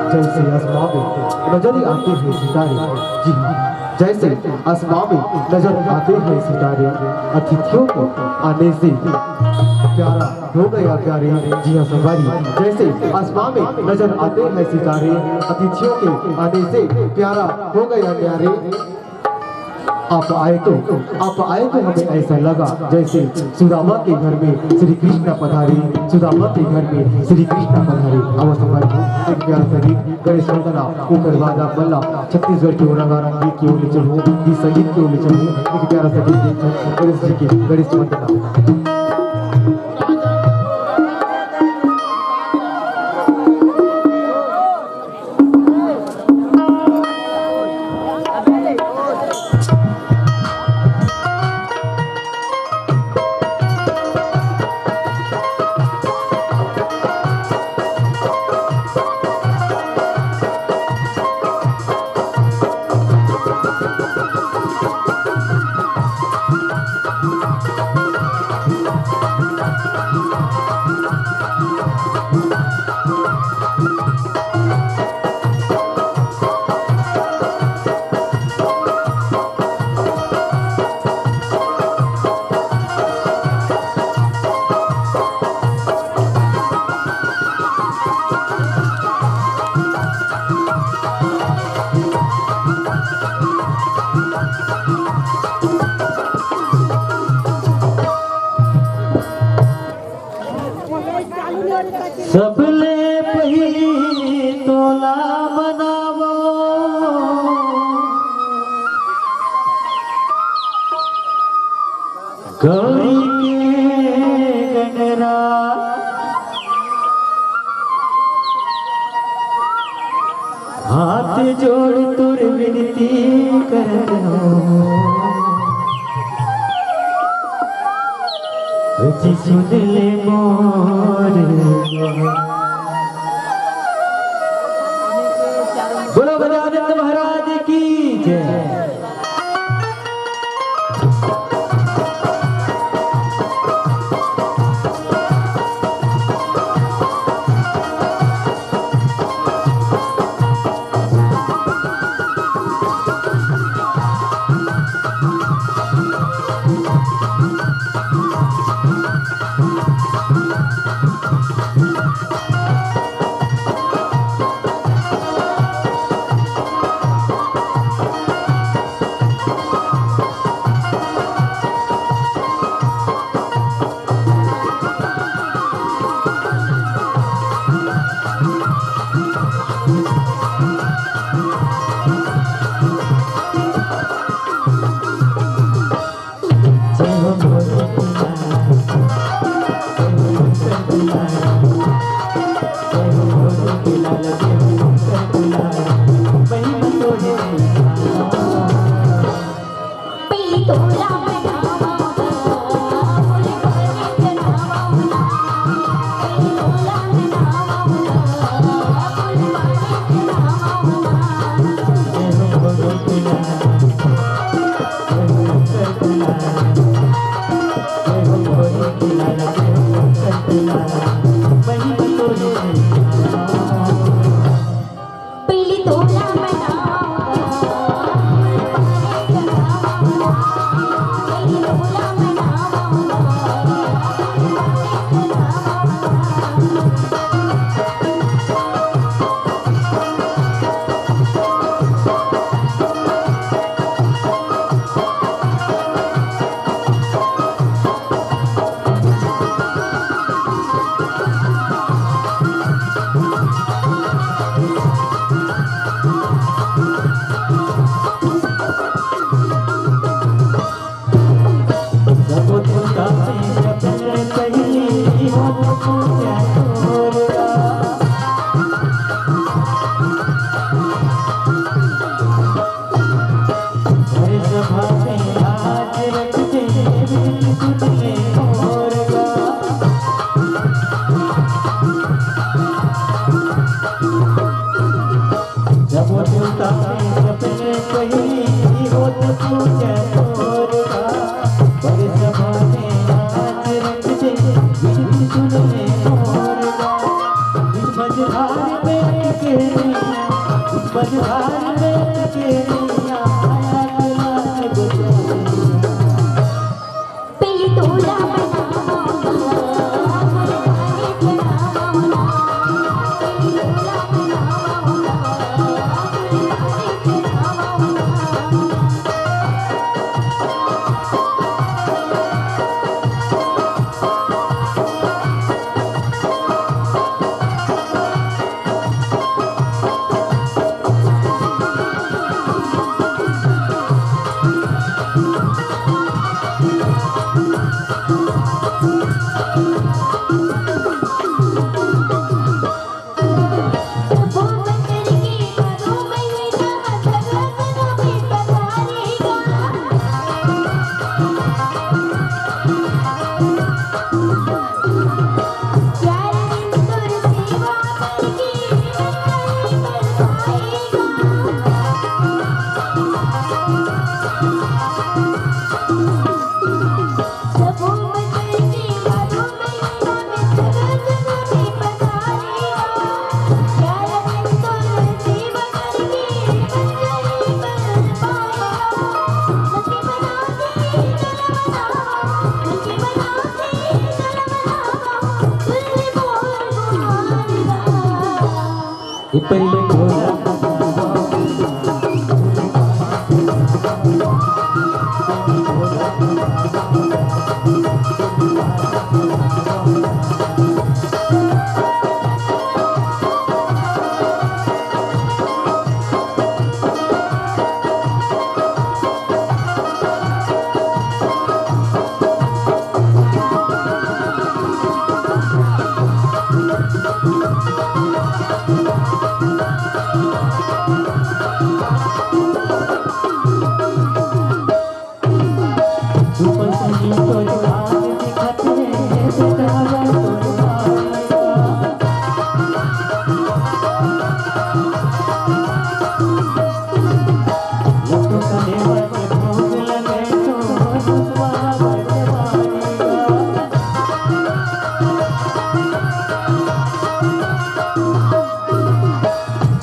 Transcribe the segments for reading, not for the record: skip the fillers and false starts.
जैसे आसमां में नजर आते हैं सितारे। जी हाँ, जैसे आसमां में नजर आते हैं सितारे, अतिथियों को आने से प्यारा हो गया प्यारे। जी हाँ संगवारी, जैसे आसमां में नजर आते हैं सितारे, अतिथियों के आने से प्यारा हो गया प्यारे। आप आए तो हमें ऐसा लगा जैसे सुदामा के घर में श्री कृष्ण पधारे, सुदामा के घर में श्री कृष्ण पधारे। अब हमारे एक प्यारा सा गीत गणेश वंदना ऊपर बाजा बल्ला छत्तीसगढ़ की रंगारंग गीत की ओर ले चलूँ, गीत संगीत की ओर ले चलूँ। एक प्यारा सा गीत गणेश जी के गणेश वंदना। सबले पहली तोला बनावो, गौरी के गणरा हाथ जोड़ तुर विनती करत हो। जी सुन ले मोर बोलो गजानन महाराज की जय। बजवार में तुझे आया गुलाब गुजरिया पहले तोला बनावा मुरझाए बनावा पहले तोला बनावा मुरझाए बनावा पहले तोला ऊपर से तोड़ आग दिखाते बेचारा लट्टू का देवर के भोग लगे तो रुसवा बजवाएगा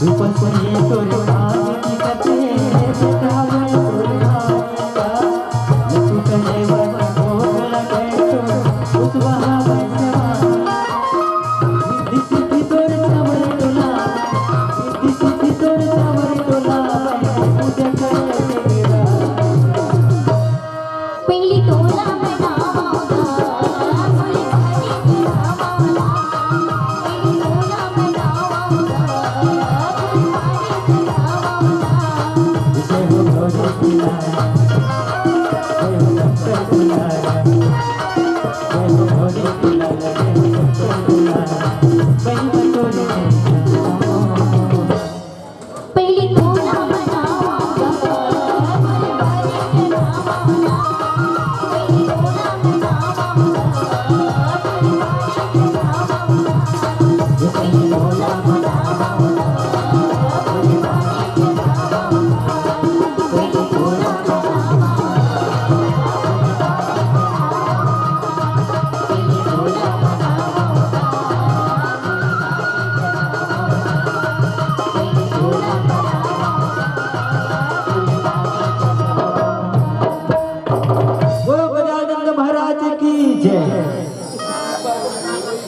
ऊपर से तोड़